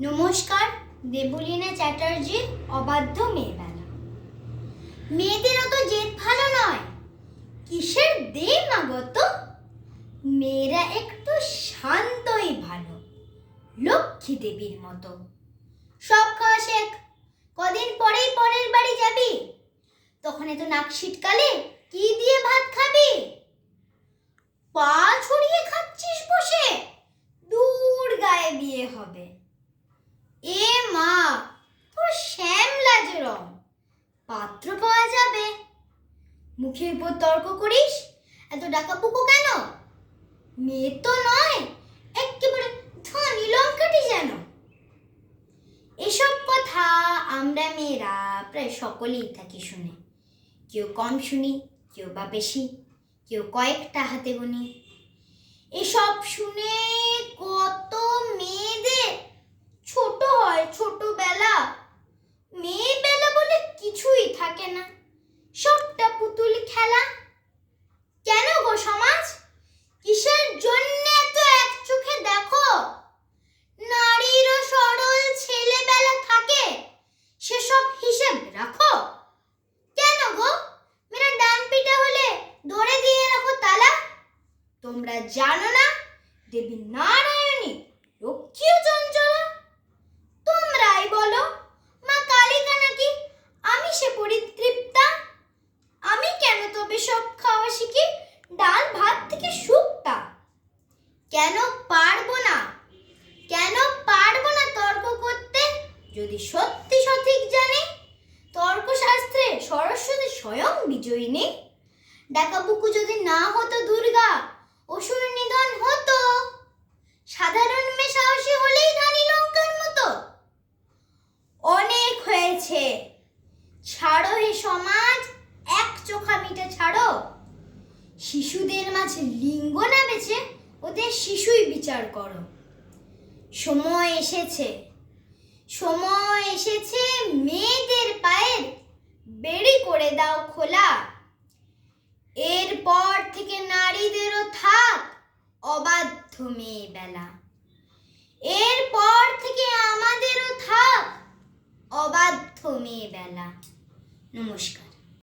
নমস্কার। দেবলীনা চ্যাটার্জির অবাধ্য মেয়েবেলা। মেয়েদের অত জেদ ভালো নয়, কিসের দে মাগত। মেয়েরা একটু শান্তই ভালো, লক্ষ্মী দেবীর মতো। সব খাওয়া শেখ, কদিন পরেই পরের বাড়ি যাবি, তখন এত নাক শীতকালে কি দিয়ে ভাত খাবি? পা ছড়িয়ে খাচ্ছিস বসে, দূর গায়ে বিয়ে হবে। এ মা, তোর শ্যামলা যে রং, পাত্র পাওয়া যাবে। মুখের উপর তর্ক করিস, এত ডাকাপুকো কেন? মেয়ে তো নয়, একেবারে ধনী লঙ্কাটি যেন। এসব কথা আমরা মেয়েরা প্রায় সকলেই থাকি শুনে। কেউ কম শুনি, কেউ বা বেশি, কেউ কয়েকটা হাতে গুনি। এসব শুনে কত মেয়েদের ছোট হয় ছোটবেলা। মেয়েবেলা বলে কিছুই থাকে না, সবটা পুতুল খেলা। কেন গো সমাজ, কিসের জন্য এত এক চোখে দেখো? নারীরও সরল ছেলেবেলা থাকে, সেসব হিসেব রাখো। কেন গো মেয়েরা ডান পিঠে হলে ধরে দিয়ে রাখো তালা? তোমরা জানো না দেবী নারায়ণী লক্ষ্মীও চঞ্চলা? তোমরাই বলো মা কালিকা নাকি আমি সে পরিতৃপ্তা? আমি কেন তবে সব খাওয়া শিখি, ডাল ভাত থেকে শুক্তা? কেন পারবো না, কেন পারবো না তর্ক করতে? যদি সত্যি সঠিক জানি, তর্কশাস্ত্রে সরস্বতী স্বয়ং বিজয়িনী। ডাকাবুকু যদি না হতো দুর্গা, অসুর নিধন হতো। সাধারণ মেয়ে সাহসী হলেই ধানী লঙ্কার মতো। অনেক হয়েছে, ছাড়ো হে সমাজ, এক চোখা মিটে ছাড়ো। শিশুদের মাঝে লিঙ্গ না বেছে ওদের শিশুই বিচার করো। সময় এসেছে, সময় এসেছে, মেয়েদের পায়ের বেড়ি করে দাও খোলা। এরপর থেকে নারীদেরও থাক অবাধ্য মেয়েবেলা। এরপর থেকে আমাদেরও থাক অবাধ্য মেয়েবেলা। নমস্কার।